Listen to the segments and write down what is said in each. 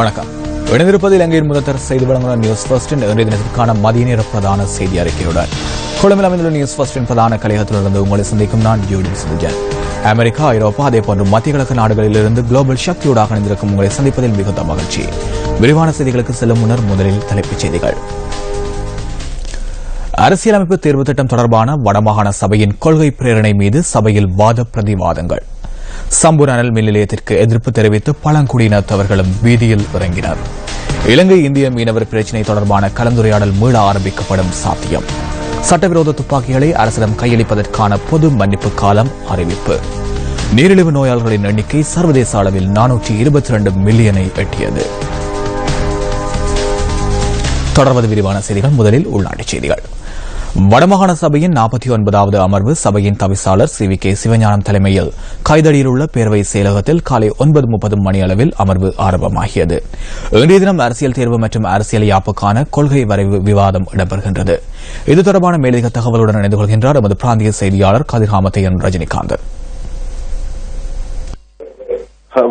வணக்கம். இணைந்திருப்பது இலங்கையின் முதல் செய்தி வழங்குகிற நியூஸ் ஃபர்ஸ்டின் இன்றைய தினத்திற்கான மதிய நேர பிரதான செய்தி அறிக்கையுடன் கொழும்பில் அமைந்துள்ள நியூஸ் ஃபர்ஸ்டின் பிரதான கலையகத்திலிருந்து உங்களை சந்திக்கும் நான் ஜோடி சுஜன். அமெரிக்கா, ஐரோப்பா, அதேபோன்று மத்திய கிழக்கு நாடுகளிலிருந்து குளோபல் சக்தியோடாக இணைந்திருக்கும் உங்களை சந்திப்பதில் மிகுந்த மகிழ்ச்சி. விரிவான செய்திகளுக்கு செல்லும் முன்னர் முதலில் தலைப்புச் செய்திகள். அரசியலமைப்பு தேர்வு திட்டம் தொடர்பான வடமாகாண சபையின் கொள்கை பிரேரணை மீது சபையில் வாத பிரதிவாதங்கள். சம்பூர் அனல் மின் நிலையத்திற்கு எதிர்ப்பு தெரிவித்து பழங்குடியினத்தவர்களும் வீதியில் இறங்கினர். இலங்கை இந்திய மீனவர் பிரச்சினை தொடர்பான கலந்துரையாடல் மீள ஆரம்பிக்கப்படும் சாத்தியம். சட்டவிரோத துப்பாக்கிகளை அரசிடம் கையளிப்பதற்கான பொது மன்னிப்பு காலம் அறிவிப்பு. நீரிழிவு நோயாளர்களின் எண்ணிக்கை சர்வதேச அளவில் 422 மில்லியனை எட்டியது. தொடர்வது விரிவான செய்திகள். முதலில் உள்நாட்டுச் செய்திகள். வடமாகாண சபையின் 49வது அமர்வு சபையின் தவிசாளர் CVK சிவஞானம் தலைமையில் கைதடியில் உள்ள பேரவை செயலகத்தில் காலை 9:30 மணியளவில் அமர்வு ஆரம்பமாகியது. இன்றைய தினம் அரசியல் தேர்வு மற்றும் அரசியல் யாப்புக்கான கொள்கை வரைவு விவாதம் இடம்பெறுகின்றது. இது தொடர்பான மேலதிக தகவலுடன் இணைந்து கொள்கின்றார் எமது பிராந்திய செய்தியாளர் கதிர்காமத்தையன் ரஜினிகாந்தன்.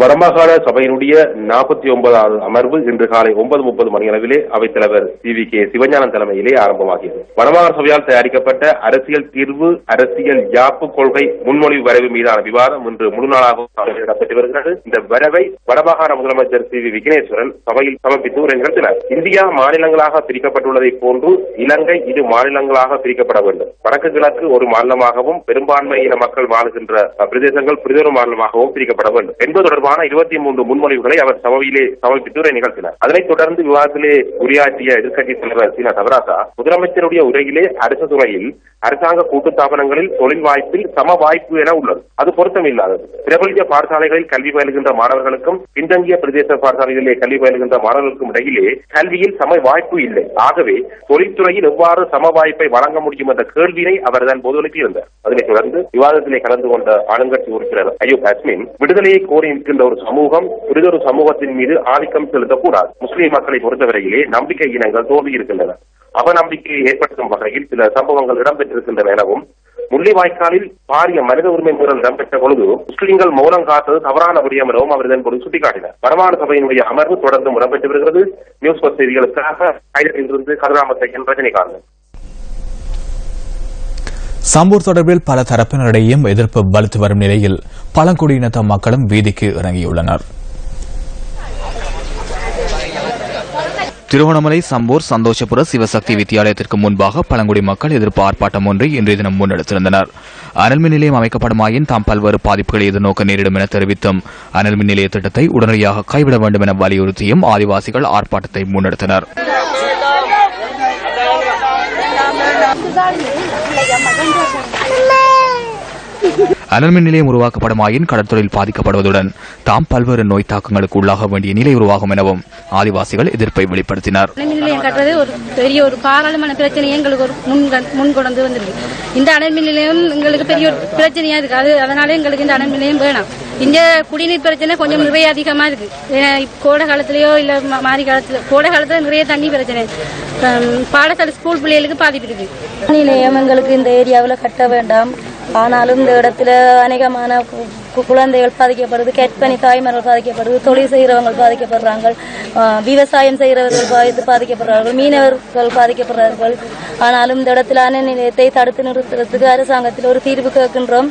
வடமாகாண சபையினுடைய 49வது அமர்வு இன்று காலை 9:30 மணியளவிலே அவைத்தலைவர் CVK சிவஞானம் தலைமையிலே ஆரம்பமாகியது. வடமாகாண சபையால் தயாரிக்கப்பட்ட அரசியல் தீர்வு அரசியல் யாப்பு கொள்கை முன்மொழிவு வரைவு மீதான விவாதம் இன்று முழு நாளாக இடம்பெற்று வருகிறது. இந்த வரைவை வடமாகாண முதலமைச்சர் CV விக்னேஸ்வரன் சபையில் சமர்ப்பித்து உரை நிகழ்த்தினார். இந்தியா மாநிலங்களாக பிரிக்கப்பட்டுள்ளதை போன்று இலங்கை இரு மாநிலங்களாக பிரிக்கப்பட வேண்டும். வடக்கு கிழக்கு ஒரு மாநிலமாகவும் பெரும்பான்மையின மக்கள் வாழுகின்ற பிரதேசங்கள் பிரிதொரு மாநிலமாகவும் பிரிக்கப்பட வேண்டும் என்பது தொடர்பான 23 முன்மொழிவுகளை அவர் சபையிலே சமர்ப்பித்து உரை நிகழ்த்தினார். அதனைத் தொடர்ந்து விவாதத்திலே உரையாற்றிய எதிர்க்கட்சித் தலைவர் சி. தவராசா முதலமைச்சருடைய உரையிலே அரசு துறையில் அரசாங்க கூட்டுத்தாபனங்களில் தொழில் வாய்ப்பில் சம வாய்ப்பு என உள்ளது. அது பொருத்தமில்லாதது. பிரபலிய பாடசாலைகளில் கல்வி பயிலுகின்ற மாணவர்களுக்கும் பின்தங்கிய பிரதேச பாடசாலைகளிலே கல்வி பயிலுகின்ற மாணவர்களுக்கும் இடையிலே கல்வியில் சம வாய்ப்பு இல்லை. ஆகவே தொழில்துறையில் எவ்வாறு சம வாய்ப்பை வழங்க முடியும் என்ற கேள்வியை அவர் தான் பொது எழுப்பியிருந்தார். அதனைத் தொடர்ந்து விவாதத்திலே கலந்து கொண்ட ஆளுங்கட்சி உறுப்பினர் அய்யூப் அஸ்மின் விடுதலையை கோரி இருக்கின்ற ஒரு சமூகம் புரிதொரு சமூகத்தின் மீது ஆதிக்கம் செலுத்தக்கூடாது. முஸ்லிம் மக்களை பொறுத்தவரையிலே நம்பிக்கை இனங்கள் தோல்வி இருக்கின்றன. அவநம்பிக்கையை ஏற்படுத்தும் வகையில் சில சம்பவங்கள் இடம்பெற்றிருக்கின்றன எனவும் முள்ளிவாய்க்காலில் பாரிய மனித உரிமை மீறல் இடம்பெற்ற பொழுது முஸ்லிம்கள் மௌனம் காத்தது தவறான விடயம் எனவும் அவர் இதன் பொழுது சுட்டிக்காட்டினார். வடமாகாண சபையினுடைய அமர்வு தொடர்ந்து இடம்பெற்று வருகிறது. நியூஸ் பஸ் செய்திகளுக்காக கைதிலிருந்து கதிராமத்தையன் ரஜினிகாந்தன். சம்பூர் தொடர்பில் பல தரப்பினரிடையும் எதிர்ப்பு வலுத்து வரும் நிலையில் பழங்குடியினத்த மக்களும் வீதிக்கு இறங்கியுள்ளனர். திருவண்ணாமலை சம்பூர் சந்தோஷபுர சிவசக்தி வித்தியாலயத்திற்கு முன்பாக பழங்குடி மக்கள் எதிர்ப்பு ஆர்ப்பாட்டம் ஒன்றை இன்றைய தினம் முன்னெடுத்திருந்தனர். அனல்மின் நிலையம் அமைக்கப்படுமாயின் தாம் பல்வேறு பாதிப்புகளை எதிர்நோக்க நேரிடும் என தெரிவித்தும் அனல்மின் நிலைய திட்டத்தை உடனடியாக கைவிட வேண்டும் என வலியுறுத்தியும் ஆதிவாசிகள் ஆர்ப்பாட்டத்தை முன்னெடுத்தனர். அனல்மின் நிலையம் உருவாக்கப்படுமாயின் கடற்தொழில் பாதிக்கப்படுவதுடன் தாம் பல்வேறு நோய் தாக்கங்களுக்கு உள்ளாக வேண்டிய நிலை உருவாகும் எனவும் ஆதிவாசிகள் எதிர்ப்பை வெளிப்படுத்தினர். அனல்மின் நிலையம் கட்டுறது ஒரு பெரிய ஒரு பாராளுமன்ற பிரச்சனையை எங்களுக்கு ஒரு முன்கொண்டு வந்திருக்கு. இந்த அனல்மின் நிலையம் எங்களுக்கு பெரிய ஒரு பிரச்சனையா இருக்கு. அதனால எங்களுக்கு இந்த அனல்மின் நிலையம் வேணும். இந்த குடிநீர் பிரச்சனை கொஞ்சம் நிறைய அதிகமா இருக்கு. கோடை காலத்திலயோ இல்ல மாறி காலத்துல கோடை காலத்துல நிறைய தண்ணி பிரச்சனை, பாடசாலை ஸ்கூல் பிள்ளைகளுக்கு பாதிப்பு இருக்கு. நிலையம் எங்களுக்கு இந்த ஏரியாவில் கட்ட வேண்டாம். ஆனாலும் இந்த இடத்துல அநேகமான குழந்தைகள் பாதிக்கப்படுது, கர்ப்பிணி தாய்மார்கள் பாதிக்கப்படுது, தொழில் செய்கிறவங்க பாதிக்கப்படுறாங்க, விவசாயம் செய்கிறவர்கள் பாதிக்கப்படுறார்கள், மீனவர்கள் பாதிக்கப்படுறார்கள். ஆனாலும் இந்த இடத்துல அணை நிலையத்தை தடுத்து நிறுத்துறதுக்கு அரசாங்கத்தில் ஒரு தீர்வு கேட்கின்றோம்.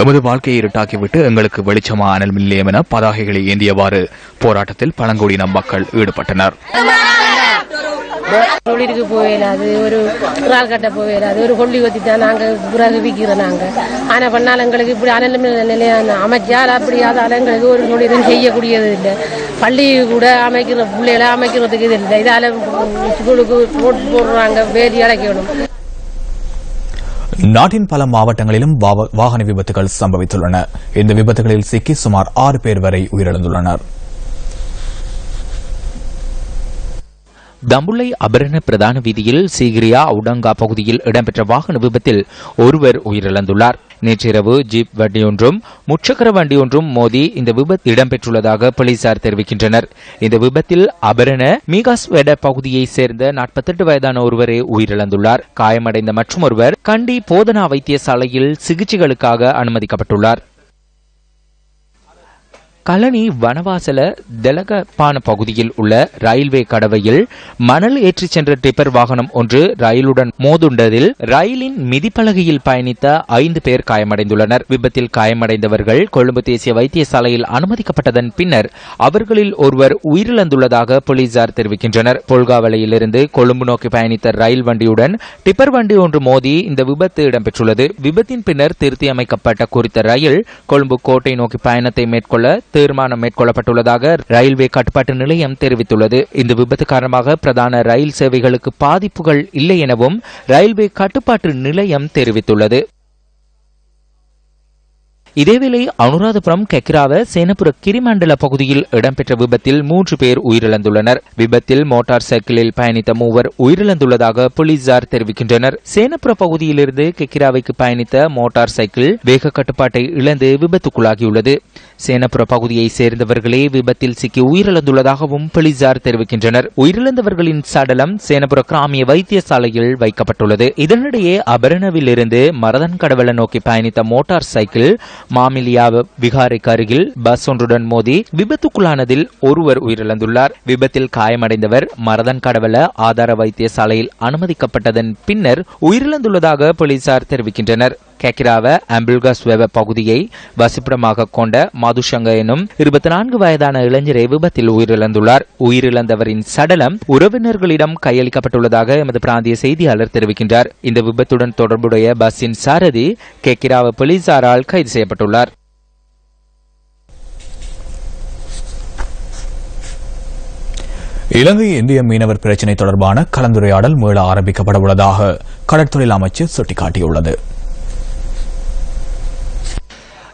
எமது வாழ்க்கையை இருட்டாக்கிவிட்டு எங்களுக்கு வெளிச்சமா அனல்மின் நிலையம் என பதாகைகளை ஏந்தியவாறு போராட்டத்தில் பழங்குடியின மக்கள் ஈடுபட்டனர். தொழிலுக்கு போயிடாது, ஒரு குரால் கட்ட போயிடாது, ஒரு கொல்லி கொத்தி தான் நாங்கள் பிறகு விற்கிறோம். நாங்கள் ஆனால் பண்ணாலும் எங்களுக்கு இப்படி அனல்மின் நிலையம் அமைச்சால் அப்படி அதால் எங்களுக்கு ஒரு தொழிலும் செய்யக்கூடியது இல்லை. பள்ளி கூட அமைக்கிற பிள்ளைகளை அமைக்கிறதுக்கு இது இல்லை. இதால் ஸ்கூலுக்கு ரோட்டு போடுறாங்க, வேதி அடைக்கணும். நாட்டின் பல மாவட்டங்களிலும் வாகன விபத்துகள் சம்பவித்துள்ளன. இந்த விபத்துகளில் சிக்கி சுமார் 6 பேர் வரை உயிரிழந்துள்ளனர். தம்புள்ளை அபரண பிரதான வீதியில் சீகிரியா உடங்கா பகுதியில் இடம்பெற்ற வாகன விபத்தில் ஒருவர் உயிரிழந்துள்ளார். நேற்றிரவு ஜீப் வண்டியொன்றும் முச்சக்கர வண்டியொன்றும் மோதி இந்த விபத்து இடம்பெற்றுள்ளதாக போலீசார் தெரிவிக்கின்றனர். இந்த விபத்தில் அபரண மீகாஸ்வெட பகுதியைச் சேர்ந்த 48 வயதான ஒருவரே உயிரிழந்துள்ளார். காயமடைந்த மற்றொருவர் கண்டி போதனா வைத்தியசாலையில் சிகிச்சைகளுக்காக அனுமதிக்கப்பட்டுள்ளார். கழனி வனவாசல தெலகப்பான பகுதியில் உள்ள ரயில்வே கடவையில் மணல் ஏற்றிச் சென்ற டிப்பர் வாகனம் ஒன்று ரயிலுடன் மோதுண்டதில் ரயிலின் மிதிப்பலகையில் பயணித்த 5 பேர் காயமடைந்துள்ளனர். விபத்தில் காயமடைந்தவர்கள் கொழும்பு தேசிய வைத்தியசாலையில் அனுமதிக்கப்பட்டதன் பின்னர் அவர்களில் ஒருவர் உயிரிழந்துள்ளதாக போலீசார் தெரிவிக்கின்றனர். பொல்காவளையிலிருந்து கொழும்பு நோக்கி பயணித்த ரயில் வண்டியுடன் டிப்பர் வண்டி ஒன்று மோதி இந்த விபத்து இடம்பெற்றுள்ளது. விபத்தின் பின்னர் திருத்தி அமைக்கப்பட்ட குறித்த ரயில் கொழும்பு கோட்டை நோக்கி பயணத்தை மேற்கொள்ள தீர்மானம் மேற்கொள்ளப்பட்டுள்ளதாக ரயில்வே கட்டுப்பாட்டு நிலையம் தெரிவித்துள்ளது. இந்த விபத்து காரணமாக பிரதான ரயில் சேவைகளுக்கு பாதிப்புகள் இல்லை எனவும் ரயில்வே கட்டுப்பாட்டு நிலையம் தெரிவித்துள்ளது. இதேவேளை அனுராதபுரம் கெக்கிராவ சேனபுர கிரிமண்டல பகுதியில் இடம்பெற்ற விபத்தில் 3 பேர் உயிரிழந்துள்ளனர். விபத்தில் மோட்டார் சைக்கிளில் பயணித்த 3 உயிரிழந்துள்ளதாக போலீசார் தெரிவிக்கின்றனர். சேனபுர பகுதியிலிருந்து கெக்கிராவைக்கு பயணித்த மோட்டார் சைக்கிள் வேக கட்டுப்பாட்டை இழந்து விபத்துக்குள்ளாகியுள்ளது. சேனபுர பகுதியை சேர்ந்தவர்களே விபத்தில் சிக்கி உயிரிழந்துள்ளதாகவும் போலீசார் தெரிவிக்கின்றனர். உயிரிழந்தவர்களின் சடலம் சேனபுர கிராமிய வைத்தியசாலையில் வைக்கப்பட்டுள்ளது. இதனிடையே அபரணவில் இருந்து மரதன் கடவல நோக்கி பயணித்த மோட்டார் சைக்கிள் மாமிலியா விகாரைக்கு அருகில் பஸ் ஒன்றுடன் மோதி விபத்துக்குள்ளானதில் ஒருவர் உயிரிழந்துள்ளார். விபத்தில் காயமடைந்தவர் மரதன் கடவல ஆதார வைத்தியசாலையில் அனுமதிக்கப்பட்டதன் பின்னர் உயிரிழந்துள்ளதாக போலீசார் தெரிவிக்கின்றனர். கெக்கிராவ அம்பிள்காஸ்வேவ பகுதியை வசிப்பிடமாக கொண்ட மதுஷங்க எனும் 24 வயதான இளைஞரை விபத்தில் உயிரிழந்துள்ளார். உயிரிழந்தவரின் சடலம் உறவினர்களிடம் கையளிக்கப்பட்டுள்ளதாக எமது பிராந்திய செய்தியாளர் தெரிவிக்கின்றார். இந்த விபத்துடன் தொடர்புடைய பஸ்ஸின் சாரதி கெக்கிராவ போலீசாரால் கைது செய்யப்பட்டுள்ளார். இலங்கை இந்திய மீனவர் பிரச்சினை தொடர்பான கலந்துரையாடல் மீள ஆரம்பிக்கப்பட உள்ளதாக கடற்தொழில் அமைச்சு சுட்டிக்காட்டியுள்ளது.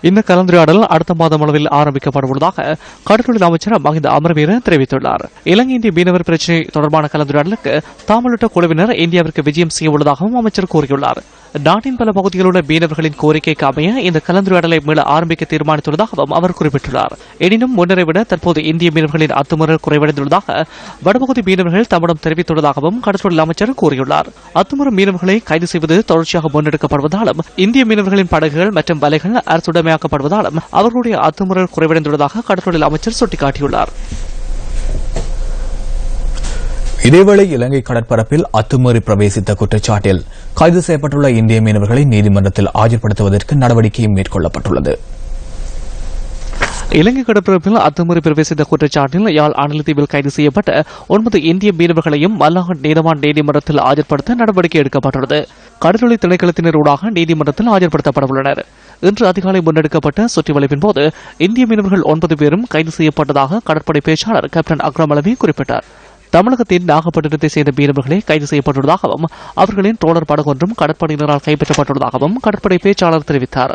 இந்த கலந்துரையாடல் அடுத்த மாதம் அளவில் ஆரம்பிக்கப்பட உள்ளதாக கடற்தொழில் அமைச்சர் மஹிந்த அமரவீர தெரிவித்துள்ளார். இலங்கை இந்திய மீனவர் பிரச்சினை தொடர்பான கலந்துரையாடலுக்கு தாமலுட்ட குழுவினர் இந்தியாவிற்கு விஜயம் செய்ய உள்ளதாகவும் அமைச்சர் கூறியுள்ளார். நாட்டின் பல பகுதிகளில் உள்ள மீனவர்களின் கோரிக்கைக்கு அமைய இந்த கலந்துரையாடலை மீள ஆரம்பிக்க தீர்மானித்துள்ளதாகவும் அவர் குறிப்பிட்டுள்ளார். எனினும் முன்னரை விட தற்போது இந்திய மீனவர்களின் அத்துமீறல் குறைவடைந்துள்ளதாக வடபகுதி மீனவர்கள் தம்மிடம் தெரிவித்துள்ளதாகவும் கடற்தொழில் அமைச்சர் கூறியுள்ளார். அத்துமீறும் மீனவர்களை கைது செய்வது தொடர்ச்சியாக முன்னெடுக்கப்படுவதாலும் இந்திய மீனவர்களின் படகுகள் மற்றும் வலைகள் அரசுடைமையாக்கப்படுவதாலும் அவர்களுடைய அத்துமீறல் குறைவடைந்துள்ளதாக கடற்தொழில் அமைச்சர் சுட்டிக்காட்டியுள்ளார். இதேவேளை இலங்கை கடற்பரப்பில் அத்துமீறி பிரவேசித்த குற்றச்சாட்டில் கைது செய்யப்பட்டுள்ள இந்திய மீனவர்களை நீதிமன்றத்தில் ஆஜர்படுத்துவதற்கு நடவடிக்கை மேற்கொள்ளப்பட்டுள்ளது. இலங்கை கடற்பரப்பில் அத்துமீறி பிரவேசித்த குற்றச்சாட்டில் யாழ் அனலத்தீவில் கைது செய்யப்பட்ட 9 இந்திய மீனவர்களையும் மல்லாக நீதவான் நீதிமன்றத்தில் ஆஜர்படுத்த நடவடிக்கை எடுக்கப்பட்டுள்ளது. கடற்தொழில் திணைக்களத்தினர் ஊடாக நீதிமன்றத்தில் ஆஜர்படுத்தப்பட உள்ளனர். இன்று அதிகாலை முன்னெடுக்கப்பட்ட சுற்றிவளைப்பின் போது இந்திய மீனவர்கள் 9 பேரும் கைது செய்யப்பட்டதாக கடற்படை பேச்சாளர் கேப்டன் அக்ரமலவி குறிப்பிட்டார். தமிழகத்தின் நாகப்பட்டினத்தை சேர்ந்த மீனவர்களே கைது செய்யப்பட்டுள்ளதாகவும் அவர்களின் ட்ரோலர் படகு ஒன்றும் கடற்படையினரால் கைப்பற்றப்பட்டுள்ளதாகவும் கடற்படை பேச்சாளர் தெரிவித்தார்.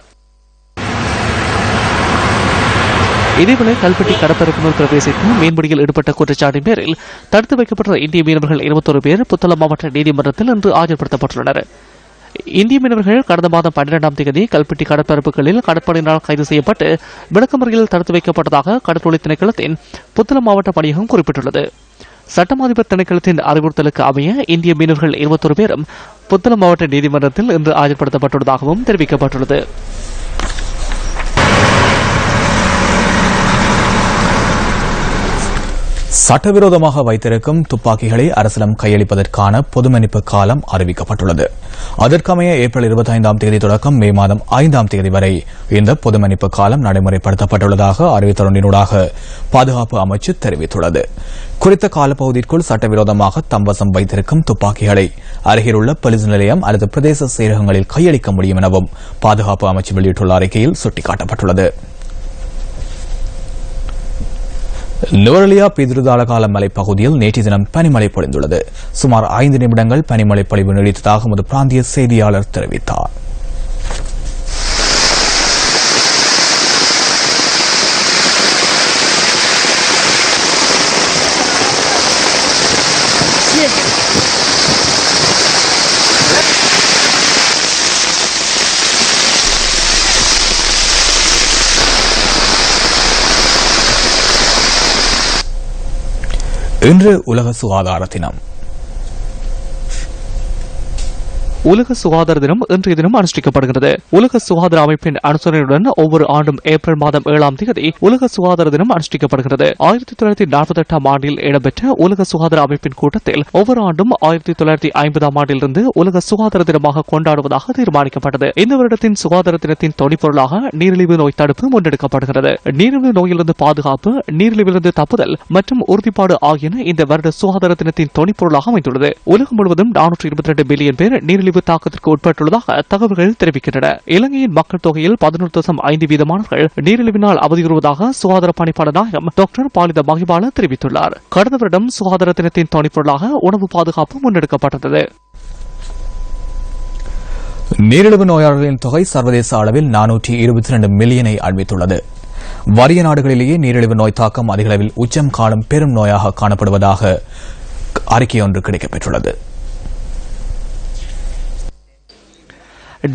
இதேவேளை கல்பட்டி கடற்பரப்பினுள் பிரவேசித்து மீன்பிடியில் ஈடுபட்ட குற்றச்சாட்டின் பேரில் தடுத்து வைக்கப்பட்ட இந்திய மீனவர்கள் 21 பேர் புத்தளம் மாவட்ட நீதிமன்றத்தில் இன்று ஆஜர்படுத்தப்பட்டுள்ளனர். இந்திய மீனவர்கள் கடந்த மாதம் 12ஆம் தேதி கல்பட்டி கடற்பரப்புகளில் கடற்படையினரால் கைது செய்யப்பட்டு விளக்கமறியலில் தடுத்து வைக்கப்பட்டதாக கடற்தொழில் திணைக்களத்தின் புத்தளம் மாவட்ட பணியகம் குறிப்பிட்டுள்ளது. சட்டமாதிபர் திணைக்களத்தின் அறிவுறுத்தலுக்கு அமைய இந்திய மீனவர்கள் 21 பேரும் புத்தளம் மாவட்ட நீதிமன்றத்தில் இன்று ஆஜர்படுத்தப்பட்டுள்ளதாகவும் தெரிவிக்கப்பட்டுள்ளது. சட்டவிரோதமாக வைத்திருக்கும் துப்பாக்கிகளை அரசிடம் கையளிப்பதற்கான பொது மன்னிப்பு காலம் அறிவிக்கப்பட்டுள்ளது. அதற்கமைய ஏப்ரல் 25ஆம் தேதி தொடக்கம் மே மாதம் 5ஆம் தேதி வரை இந்த பொது மன்னிப்பு காலம் நடைமுறைப்படுத்தப்பட்டுள்ளதாக அறிவித்தொன்றினூடாக பாதுகாப்பு அமைச்சு தெரிவித்துள்ளது. குறித்த காலப்பகுதிக்குள் சட்டவிரோதமாக தம்வசம் வைத்திருக்கும் துப்பாக்கிகளை அருகிலுள்ள போலீஸ் நிலையம் அல்லது பிரதேச செயலகங்களில் கையளிக்க முடியும் எனவும் பாதுகாப்பு அமைச்சு வெளியிட்டுள்ள அறிக்கையில் சுட்டிக்காட்டப்பட்டுள்ளது. நுவரெலியா பிதிருதாளகால மலைப்பகுதியில் நேற்று தினம் பனிமழை பொழிந்துள்ளது. சுமார் 5 நிமிடங்கள் பனிமழை பொழிவு நீடித்ததாக எமது பிராந்திய செய்தியாளர் தெரிவித்தார். இன்று உலக சுகாதார தினம். உலக சுகாதார தினம் இன்றைய தினம் அனுஷ்டிக்கப்படுகிறது. உலக சுகாதார அமைப்பின் அனுசரணையுடன் ஒவ்வொரு ஆண்டும் ஏப்ரல் மாதம் 7ஆம் தேதி உலக சுகாதார தினம் அனுஷ்டிக்கப்படுகிறது. 1948ஆம் ஆண்டில் இடம்பெற்ற உலக சுகாதார அமைப்பின் கூட்டத்தில் ஒவ்வொரு ஆண்டும் 1950ஆம் ஆண்டிலிருந்து உலக சுகாதார தினமாக கொண்டாடுவதாக தீர்மானிக்கப்பட்டது. இந்த வருடத்தின் சுகாதார தினத்தின் தொனிப்பொருளாக நீரிழிவு நோய் தடுப்பு முன்னெடுக்கப்படுகிறது. நீரிழிவு நோயிலிருந்து பாதுகாப்பு, நீரிழிவிலிருந்து தப்புதல் மற்றும் உறுதிப்பாடு ஆகியன இந்த வருட சுகாதார தினத்தின் தொனிப்பொருளாக அமைந்துள்ளது. உலகம் முழுவதும் 422 பில்லியன் பேர் நீரிழிவு தாக்கத்திற்கு உட்பட்டுள்ளதாக தகவல்கள் தெரிவிக்கின்றன. இலங்கையின் மக்கள் தொகையில் 11.5% நீரிழிவினால் அவதியுறுவதாக சுகாதார பணிப்பாளர் நாயகம் டாக்டர் பாலித மகிபால தெரிவித்துள்ளார். கடந்த வருடம் சுகாதார தினத்தின் தொனிப்பொருளாக உணவு பாதுகாப்பு முன்னெடுக்கப்பட்டது. நீரிழிவு நோயாளர்களின் தொகை சர்வதேச அளவில் 422 மில்லியனை அண்மித்துள்ளது. வறிய நாடுகளிலேயே நீரிழிவு நோய் தாக்கம் அதிகளவில் உச்சம் காணும் பெரும் நோயாக காணப்படுவதாக அறிக்கை ஒன்று கிடைக்கப்பெற்றுள்ளது.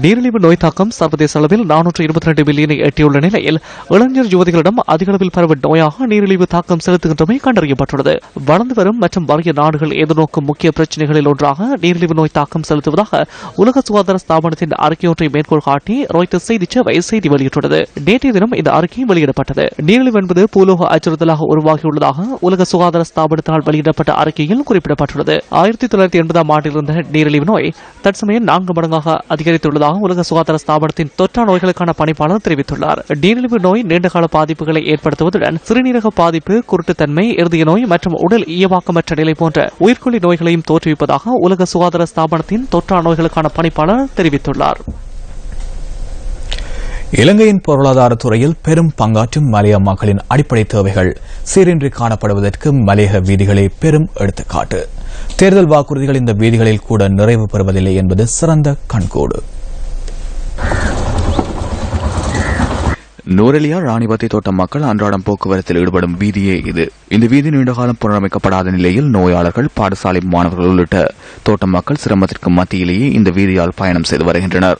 நீரிழிவு நோய் தாக்கம் சர்வதேச அளவில் 422 மில்லியனை எட்டியுள்ள நிலையில் இளைஞர் யுவதிகளிடம் அதிக அளவில் பரவும் நோயாக நீரிழிவு தாக்கம் செலுத்துகின்றமை கண்டறியப்பட்டுள்ளது. வளர்ந்து வரும் மற்றும் வறிய நாடுகள் எதிர்நோக்கும் முக்கிய பிரச்சினைகளில் ஒன்றாக நீரிழிவு நோய் தாக்கம் செலுத்துவதாக உலக சுகாதார ஸ்தாபனத்தின் அறிக்கையொன்றை மேற்கோள் காட்டி ராய்ட்டர்ஸ் செய்தி சேவை செய்தி வெளியிட்டுள்ளது. நேற்றைய தினம் இந்த அறிக்கை வெளியிடப்பட்டது. நீரிழிவு என்பது பூலோக அச்சுறுத்தலாக உருவாகியுள்ளதாக உலக சுகாதார ஸ்தாபனத்தினால் வெளியிடப்பட்ட அறிக்கையில் குறிப்பிடப்பட்டுள்ளது. 1980ஆம் ஆண்டில் இருந்த நீரிழிவு நோய் தற்சமயம் 4 மடங்காக அதிகரித்துள்ளது உலக சுகாதார ஸ்தாபனத்தின் தொற்றா நோய்களுக்கான பணிப்பாளர் தெரிவித்துள்ளார். நீரிழிவு நோய் நீண்டகால பாதிப்புகளை ஏற்படுத்துவதுடன் சிறுநீரக பாதிப்பு, குருட்டுத்தன்மை, இருதய நோய் மற்றும் உடல் இயவாக்கமற்ற நிலை போன்ற உயிர்கொல்லி நோய்களையும் தோற்றுவிப்பதாக உலக சுகாதார ஸ்தாபனத்தின் தொற்றா நோய்களுக்கான பணிப்பாளர் தெரிவித்துள்ளார். இலங்கையின் பொருளாதார துறையில் பெரும் பங்காற்றும் மலைய மக்களின் அடிப்படை தேவைகள் சீரின்றி காணப்படுவதற்கு மலையக வீதிகளே பெரும் எடுத்துக்காட்டு. தேர்தல் வாக்குறுதிகள் இந்த வீதிகளில் கூட நிறைவு பெறுவதில்லை என்பது சிறந்த கண்கூடு. நூரெலியா ராணிபத்தை தோட்ட மக்கள் அன்றாடம் போக்குவரத்தில் ஈடுபடும் வீதியே இது. இந்த வீதி நீண்டகாலம் புனரமைக்கப்படாத நிலையில் நோயாளர்கள், பாடசாலை மாணவர்கள் உள்ளிட்ட தோட்ட மக்கள் சிரமத்திற்கு மத்தியிலேயே இந்த வீதியால் பயணம் செய்து வருகின்றனர்.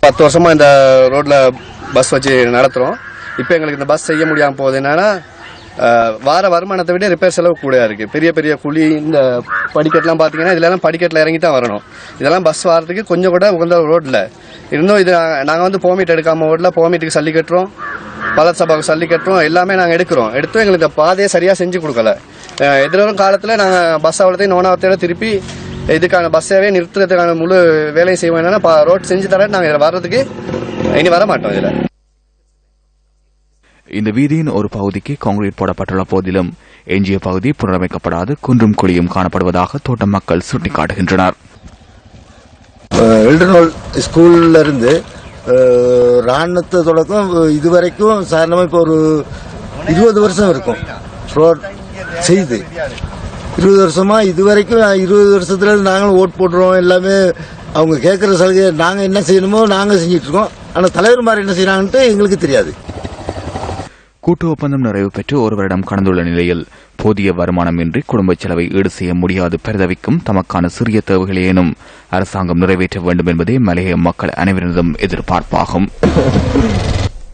10 வருஷமா இந்த ரோட்ல பஸ் வச்சு நடத்துறோம். இப்போ எங்களுக்கு இந்த பஸ் செய்ய முடியாம போகுது. என்னன்னா வார வருமானத்தை விட ரிப்பேர் செலவு கூட இருக்கு. பெரிய பெரிய குழி, இந்த படிக்கட்டுலாம் பாத்தீங்கன்னா இதெல்லாம் படிக்கட்டில் இறங்கி தான் வரணும். இதெல்லாம் பஸ் வரதுக்கு கொஞ்சம் கூட உகந்த ரோட்ல இருந்தும் இது நாங்கள் வந்து போமீட் எடுக்காம ஓடல. போமீட்டுக்கு சல்லி கட்டுறோம், பலர் சபாவுக்கு சல்லி கட்டுறோம், எல்லாமே நாங்கள் எடுக்கிறோம். எடுத்தும் எங்களுக்கு இந்த பாதையை சரியா செஞ்சு கொடுக்கல. எதிர்வரும் காலத்தில் நாங்கள் பஸ் அவ்வளோத்தையும் நோனாவத்தையோட திருப்பி இதுக்கான பஸ்ஸாவே நிறுத்துறதுக்கான முழு வேலையும் செய்வோம். என்னன்னா ரோட் செஞ்சு தர நாங்கள் இதில் வர்றதுக்கு இனி வர மாட்டோம். இதில் இந்த வீதியின் ஒரு பகுதிக்கு கான்கிரீட் போடப்பட்டுள்ள போதிலும் எஞ்சிய பகுதி புனரமைக்கப்படாது குன்றும் குழியும் காணப்படுவதாக தோட்ட மக்கள் சுட்டிக்காட்டுகின்றனர். எல்டர்ஹால் ஸ்கூல்ல இருந்து ராணுவத்தை தொடக்கம் இதுவரைக்கும் சாதாரணமாக இப்போ ஒரு 20 வருஷம் இருக்கும் ரோட் செய்து. 20 வருஷமா இதுவரைக்கும் 20 வருஷத்துல நாங்களும் ஓட் போடுறோம். எல்லாமே அவங்க கேட்குற சலுகை நாங்கள் என்ன செய்யணுமோ நாங்கள் செஞ்சிட்டு இருக்கோம். ஆனால் தலைவர் மாதிரி என்ன செய்யறாங்கன்ட்டு எங்களுக்கு தெரியாது. கூட்டு ஒப்பந்தம் நிறைவு பெற்று ஒரு வருடம் கடந்துள்ள நிலையில் போதிய வருமானமின்றி குடும்ப செலவை ஈடு செய்ய முடியாது பரிதவிக்கும் தமக்கான சிறிய தேவைகளேனும் அரசாங்கம் நிறைவேற்ற வேண்டும் என்பதே மலைய மக்கள் அனைவரினதும் எதிர்பார்ப்பாகும்.